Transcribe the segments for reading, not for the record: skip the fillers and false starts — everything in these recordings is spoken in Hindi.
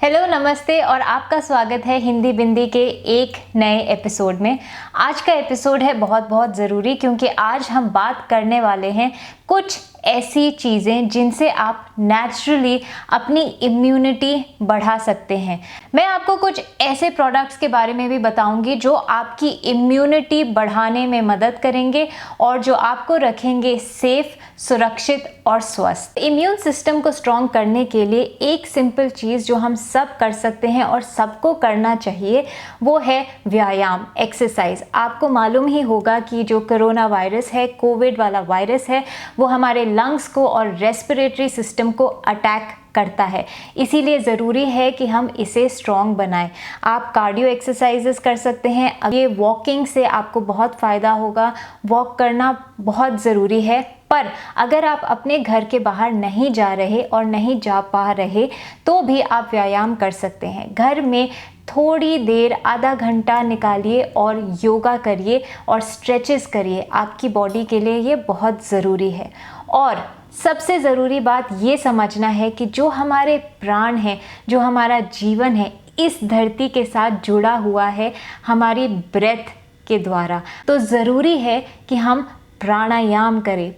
हेलो, नमस्ते और आपका स्वागत है हिंदी बिंदी के एक नए एपिसोड में। आज का एपिसोड है बहुत बहुत ज़रूरी क्योंकि आज हम बात करने वाले हैं कुछ ऐसी चीज़ें जिनसे आप नेचुरली अपनी इम्यूनिटी बढ़ा सकते हैं। मैं आपको कुछ ऐसे प्रोडक्ट्स के बारे में भी बताऊंगी जो आपकी इम्यूनिटी बढ़ाने में मदद करेंगे और जो आपको रखेंगे सेफ, सुरक्षित और स्वस्थ। इम्यून सिस्टम को स्ट्रॉन्ग करने के लिए एक सिंपल चीज़ जो हम सब कर सकते हैं और सबको करना चाहिए वो है व्यायाम, एक्सरसाइज। आपको मालूम ही होगा कि जो कोरोना वायरस है, कोविड वाला वायरस है, वो हमारे लंग्स को और रेस्पिरेटरी सिस्टम को अटैक करता है। इसीलिए ज़रूरी है कि हम इसे स्ट्रॉन्ग बनाएं। आप कार्डियो एक्सरसाइजेस कर सकते हैं। ये वॉकिंग से आपको बहुत फ़ायदा होगा। वॉक करना बहुत ज़रूरी है। पर अगर आप अपने घर के बाहर नहीं जा रहे और नहीं जा पा रहे तो भी आप व्यायाम कर सकते हैं। घर में थोड़ी देर, आधा घंटा निकालिए और योगा करिए और स्ट्रेचेस करिए। आपकी बॉडी के लिए ये बहुत ज़रूरी है। और सबसे ज़रूरी बात ये समझना है कि जो हमारे प्राण हैं, जो हमारा जीवन है, इस धरती के साथ जुड़ा हुआ है हमारी ब्रेथ के द्वारा। तो ज़रूरी है कि हम प्राणायाम करें,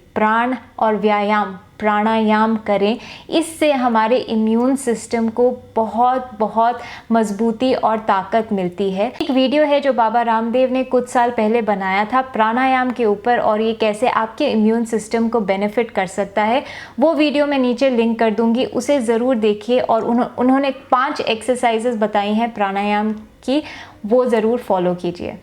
प्राणायाम करें। इससे हमारे इम्यून सिस्टम को बहुत बहुत मजबूती और ताकत मिलती है। एक वीडियो है जो बाबा रामदेव ने कुछ साल पहले बनाया था प्राणायाम के ऊपर और ये कैसे आपके इम्यून सिस्टम को बेनिफिट कर सकता है। वो वीडियो मैं नीचे लिंक कर दूंगी, उसे ज़रूर देखिए। और उन्होंने 5 एक्सरसाइजेस बताई हैं प्राणायाम की, वो ज़रूर फॉलो कीजिए।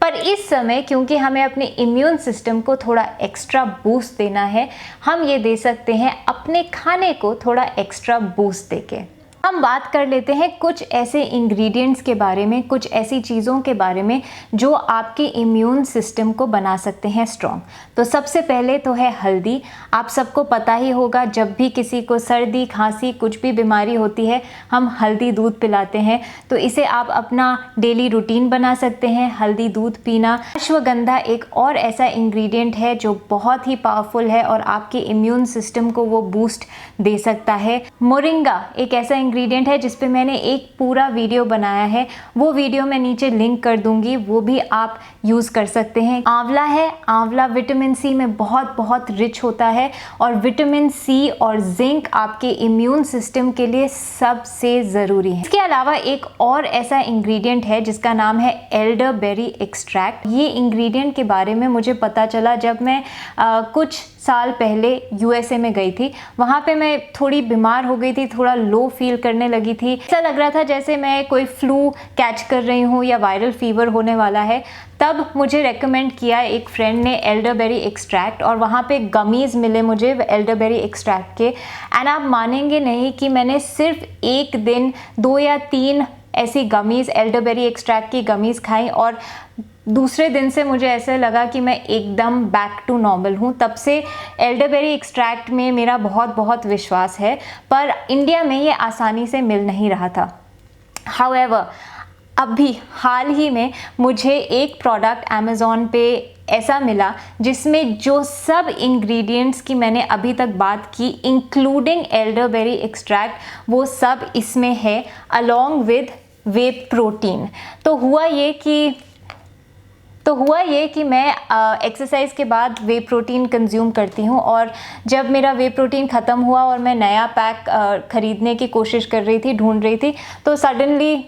पर इस समय क्योंकि हमें अपने इम्यून सिस्टम को थोड़ा एक्स्ट्रा बूस्ट देना है, हम ये दे सकते हैं अपने खाने को थोड़ा एक्स्ट्रा बूस्ट देके। हम बात कर लेते हैं कुछ ऐसे इंग्रेडिएंट्स के बारे में, कुछ ऐसी चीज़ों के बारे में जो आपके इम्यून सिस्टम को बना सकते हैं स्ट्रॉन्ग। तो सबसे पहले तो है हल्दी। आप सबको पता ही होगा, जब भी किसी को सर्दी, खांसी, कुछ भी बीमारी होती है, हम हल्दी दूध पिलाते हैं। तो इसे आप अपना डेली रूटीन बना सकते हैं, हल्दी दूध पीना। अश्वगंधा एक और ऐसा इंग्रेडिएंट है जो बहुत ही पावरफुल है और आपके इम्यून सिस्टम को वो बूस्ट दे सकता है। मोरिंगा एक ऐसा इंग्रेडिएंट है जिस पे मैंने एक पूरा वीडियो बनाया है, वो वीडियो मैं नीचे लिंक कर दूंगी, वो भी आप यूज कर सकते हैं। आंवला है, आंवला विटामिन सी में बहुत बहुत रिच होता है और विटामिन सी और जिंक आपके इम्यून सिस्टम के लिए सबसे ज़रूरी है। इसके अलावा एक और ऐसा इंग्रेडिएंट है जिसका नाम है एल्डरबेरी एक्सट्रैक्ट। ये इंग्रेडिएंट के बारे में मुझे पता चला जब मैं कुछ साल पहले यूएसए में गई थी। वहाँ पे मैं थोड़ी बीमार हो गई थी, थोड़ा लो फील करने लगी थी। ऐसा लग रहा था जैसे मैं कोई फ्लू कैच कर रही हूँ या वायरल फीवर होने वाला है। तब मुझे रेकमेंड किया एक फ्रेंड ने एल्डरबेरी एक्सट्रैक्ट, और वहाँ पे गमीज़ मिले मुझे एल्डरबेरी एक्सट्रैक्ट के। एंड आप मानेंगे नहीं कि मैंने सिर्फ एक दिन 2 या 3 ऐसी गमीज़, एल्डरबेरी एक्सट्रैक्ट की गमीज़ खाई और दूसरे दिन से मुझे ऐसे लगा कि मैं एकदम बैक टू नॉर्मल हूँ। तब से एल्डरबेरी एक्सट्रैक्ट में मेरा बहुत बहुत विश्वास है, पर इंडिया में ये आसानी से मिल नहीं रहा था। हाउएवर, अभी हाल ही में मुझे एक प्रोडक्ट अमेज़ॉन पे ऐसा मिला जिसमें जो सब इंग्रेडिएंट्स की मैंने अभी तक बात की, इंक्लूडिंग एल्डरबेरी एक्सट्रैक्ट, वो सब इसमें है अलोंग विद वे प्रोटीन। तो हुआ ये कि मैं एक्सरसाइज के बाद वे प्रोटीन कंज्यूम करती हूँ, और जब मेरा वे प्रोटीन ख़त्म हुआ और मैं नया पैक ख़रीदने की कोशिश कर रही थी, ढूंढ रही थी, तो सडनली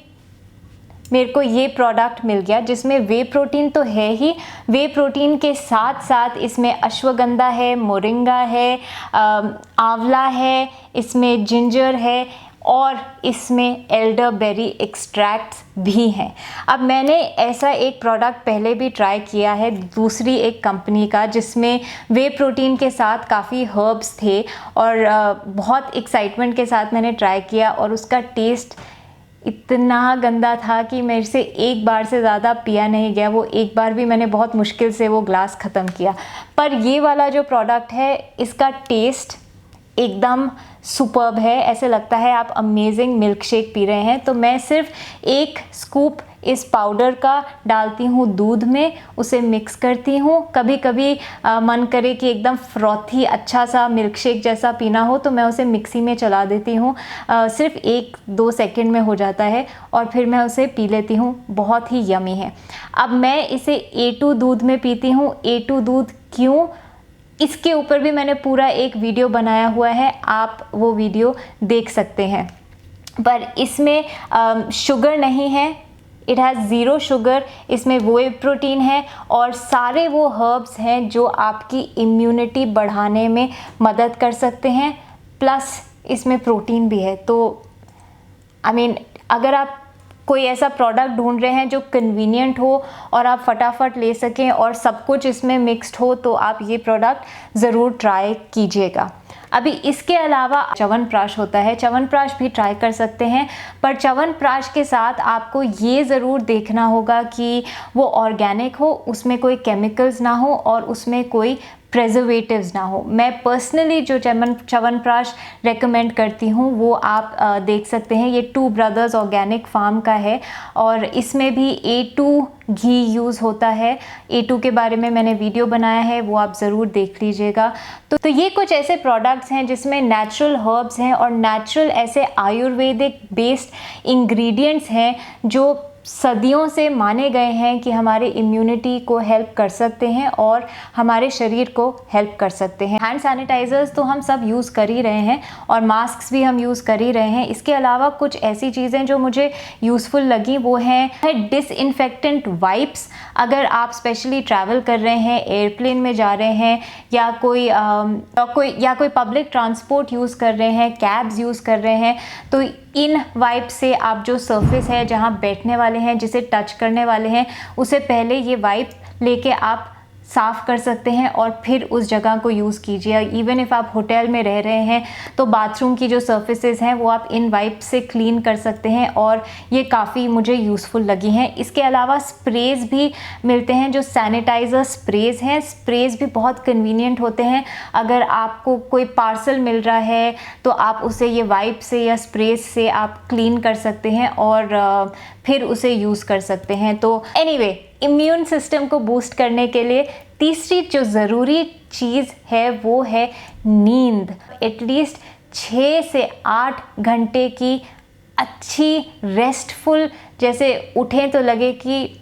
मेरे को ये प्रोडक्ट मिल गया जिसमें वे प्रोटीन तो है ही, वे प्रोटीन के साथ साथ इसमें अश्वगंधा है, मोरिंगा है, आंवला है, इसमें जिंजर है और इसमें एल्डरबेरी एक्सट्रैक्ट्स भी हैं। अब मैंने ऐसा एक प्रोडक्ट पहले भी ट्राई किया है दूसरी एक कंपनी का, जिसमें वे प्रोटीन के साथ काफ़ी हर्ब्स थे और बहुत एक्साइटमेंट के साथ मैंने ट्राई किया और उसका टेस्ट इतना गंदा था कि मेरे से एक बार से ज़्यादा पिया नहीं गया। वो एक बार भी मैंने बहुत मुश्किल से वो ग्लास ख़त्म किया। पर ये वाला जो प्रोडक्ट है, इसका टेस्ट एकदम सुपर्ब है, ऐसे लगता है आप अमेजिंग मिल्क शेक पी रहे हैं। तो मैं सिर्फ 1 स्कूप इस पाउडर का डालती हूँ दूध में, उसे मिक्स करती हूँ। कभी कभी मन करे कि एकदम फ्रॉथी अच्छा सा मिल्क शेक जैसा पीना हो तो मैं उसे मिक्सी में चला देती हूँ, सिर्फ 1-2 सेकंड में हो जाता है और फिर मैं उसे पी लेती हूँ। बहुत ही यमी है। अब मैं इसे A2 दूध में पीती हूँ। A2 दूध क्यों, इसके ऊपर भी मैंने पूरा एक वीडियो बनाया हुआ है, आप वो वीडियो देख सकते हैं। पर इसमें शुगर नहीं है, इट हैज़ 0 शुगर। इसमें वे प्रोटीन है और सारे वो हर्ब्स हैं जो आपकी इम्यूनिटी बढ़ाने में मदद कर सकते हैं, प्लस इसमें प्रोटीन भी है। तो अगर आप कोई ऐसा प्रोडक्ट ढूंढ रहे हैं जो कन्वीनियंट हो और आप फटाफट ले सकें और सब कुछ इसमें मिक्स्ड हो, तो आप ये प्रोडक्ट ज़रूर ट्राई कीजिएगा। अभी इसके अलावा च्यवनप्राश होता है, च्यवनप्राश भी ट्राई कर सकते हैं, पर च्यवनप्राश के साथ आपको ये ज़रूर देखना होगा कि वो ऑर्गेनिक हो, उसमें कोई केमिकल्स ना हो और उसमें कोई प्रेजर्वेटिव्स ना हो। मैं पर्सनली जो च्यवनप्राश रेकमेंड करती हूँ वो आप देख सकते हैं, ये 2 ब्रदर्स ऑर्गेनिक फार्म का है और इसमें भी A2 घी यूज़ होता है। A2 के बारे में मैंने वीडियो बनाया है, वो आप ज़रूर देख लीजिएगा। तो ये कुछ ऐसे प्रोडक्ट्स हैं जिसमें नेचुरल हर्ब्स हैं और नेचुरल ऐसे आयुर्वेदिक बेस्ड इंग्रेडिएंट्स हैं जो सदियों से माने गए हैं कि हमारे इम्यूनिटी को हेल्प कर सकते हैं और हमारे शरीर को हेल्प कर सकते हैं। हैंड सैनिटाइज़र्स तो हम सब यूज़ कर ही रहे हैं और मास्क्स भी हम यूज़ कर ही रहे हैं। इसके अलावा कुछ ऐसी चीज़ें जो मुझे यूज़फुल लगी वो हैं डिसइंफेक्टेंट वाइप्स। अगर आप स्पेशली ट्रैवल कर रहे हैं, एयरप्लेन में जा रहे हैं या कोई पब्लिक ट्रांसपोर्ट यूज़ कर रहे हैं, कैब्स यूज़ कर रहे हैं, तो इन वाइप से आप जो सरफेस है जहाँ बैठने वाले हैं, जिसे टच करने वाले हैं, उसे पहले ये वाइप लेके आप साफ़ कर सकते हैं और फिर उस जगह को यूज़ कीजिए। इवन इफ़ आप होटल में रह रहे हैं तो बाथरूम की जो सर्फेसेस हैं वो आप इन वाइप से क्लीन कर सकते हैं और ये काफ़ी मुझे यूज़फुल लगी हैं। इसके अलावा स्प्रेज़ भी मिलते हैं जो सैनिटाइज़र स्प्रेज़ हैं। स्प्रेज़ भी बहुत कन्वीनियंट होते हैं। अगर आपको कोई पार्सल मिल रहा है तो आप उसे ये वाइप से या स्प्रेज़ से आप क्लीन कर सकते हैं और फिर उसे यूज़ कर सकते हैं। तो एनीवे, इम्यून सिस्टम को बूस्ट करने के लिए तीसरी जो ज़रूरी चीज़ है वो है नींद। एटलीस्ट 6 से 8 घंटे की अच्छी रेस्टफुल, जैसे उठें तो लगे कि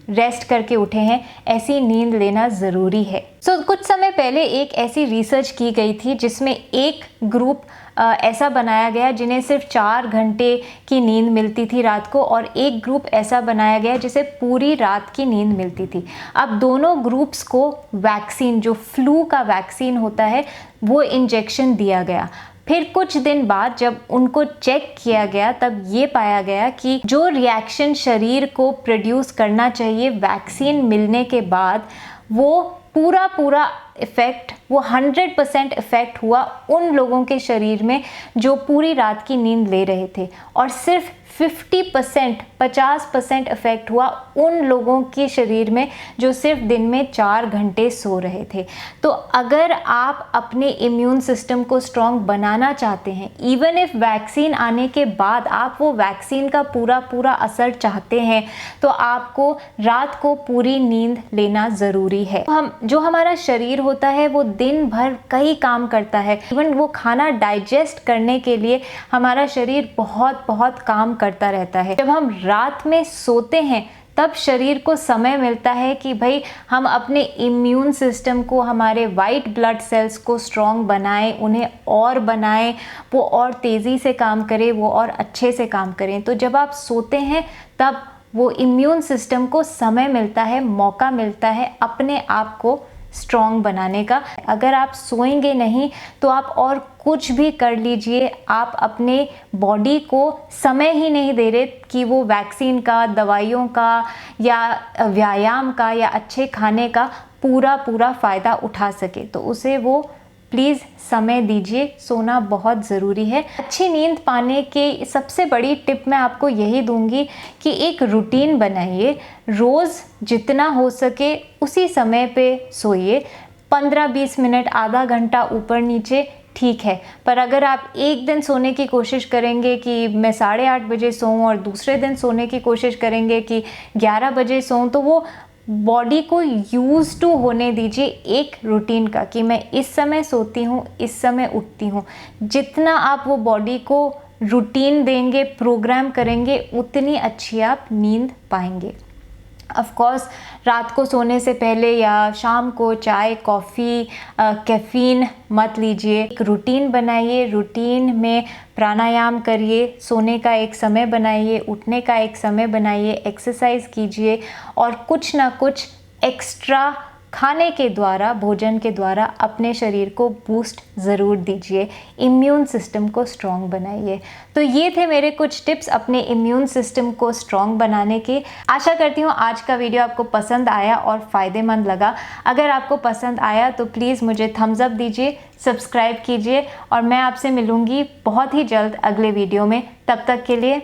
रेस्ट करके उठे हैं, ऐसी नींद लेना ज़रूरी है। कुछ समय पहले एक ऐसी रिसर्च की गई थी जिसमें एक ग्रुप ऐसा बनाया गया जिन्हें सिर्फ 4 घंटे की नींद मिलती थी रात को और एक ग्रुप ऐसा बनाया गया जिसे पूरी रात की नींद मिलती थी। अब दोनों ग्रुप्स को वैक्सीन, जो फ्लू का वैक्सीन होता है, वो इंजेक्शन दिया गया। फिर कुछ दिन बाद जब उनको चेक किया गया तब ये पाया गया कि जो रिएक्शन शरीर को प्रोड्यूस करना चाहिए वैक्सीन मिलने के बाद, वो पूरा इफ़ेक्ट, वो 100% इफ़ेक्ट हुआ उन लोगों के शरीर में जो पूरी रात की नींद ले रहे थे और सिर्फ 50% इफ़ेक्ट हुआ उन लोगों के शरीर में जो सिर्फ दिन में 4 घंटे सो रहे थे। तो अगर आप अपने इम्यून सिस्टम को स्ट्रॉन्ग बनाना चाहते हैं, इवन इफ वैक्सीन आने के बाद आप वो वैक्सीन का पूरा असर चाहते हैं, तो आपको रात को पूरी नींद लेना ज़रूरी है। जो हमारा शरीर होता है वो दिन भर कई काम करता है। इवन वो खाना डाइजेस्ट करने के लिए हमारा शरीर बहुत काम करता रहता है। जब हम रात में सोते हैं तब शरीर को समय मिलता है कि भाई हम अपने इम्यून सिस्टम को, हमारे वाइट ब्लड सेल्स को स्ट्रॉन्ग बनाएं, उन्हें और बनाएं, वो और तेज़ी से काम करें, वो और अच्छे से काम करें। तो जब आप सोते हैं तब वो इम्यून सिस्टम को समय मिलता है, मौका मिलता है अपने आप को स्ट्रॉन्ग बनाने का। अगर आप सोएंगे नहीं तो आप और कुछ भी कर लीजिए, आप अपने बॉडी को समय ही नहीं दे रहे कि वो वैक्सीन का, दवाइयों का या व्यायाम का या अच्छे खाने का पूरा फ़ायदा उठा सके। तो उसे वो प्लीज़ समय दीजिए। सोना बहुत ज़रूरी है। अच्छी नींद पाने की सबसे बड़ी टिप मैं आपको यही दूंगी कि एक रूटीन बनाइए। रोज़ जितना हो सके उसी समय पे सोइए। 15-20 मिनट, आधा घंटा ऊपर नीचे ठीक है, पर अगर आप एक दिन सोने की कोशिश करेंगे कि मैं 8:30 बजे सोऊं और दूसरे दिन सोने की कोशिश करेंगे कि 11 बजे सोऊं, तो वो बॉडी को यूज़ टू होने दीजिए एक रूटीन का कि मैं इस समय सोती हूँ, इस समय उठती हूँ। जितना आप वो बॉडी को रूटीन देंगे, प्रोग्राम करेंगे, उतनी अच्छी आप नींद पाएंगे। ऑफ कोर्स रात को सोने से पहले या शाम को चाय, कॉफ़ी, कैफ़ीन मत लीजिए। एक रूटीन बनाइए, रूटीन में प्राणायाम करिए, सोने का एक समय बनाइए, उठने का एक समय बनाइए, एक्सरसाइज कीजिए और कुछ ना कुछ एक्स्ट्रा खाने के द्वारा, भोजन के द्वारा अपने शरीर को बूस्ट ज़रूर दीजिए। इम्यून सिस्टम को स्ट्रॉन्ग बनाइए। तो ये थे मेरे कुछ टिप्स अपने इम्यून सिस्टम को स्ट्रॉन्ग बनाने के। आशा करती हूँ आज का वीडियो आपको पसंद आया और फ़ायदेमंद लगा। अगर आपको पसंद आया तो प्लीज़ मुझे थम्स अप दीजिए, सब्सक्राइब कीजिए और मैं आपसे मिलूँगी बहुत ही जल्द अगले वीडियो में। तब तक के लिए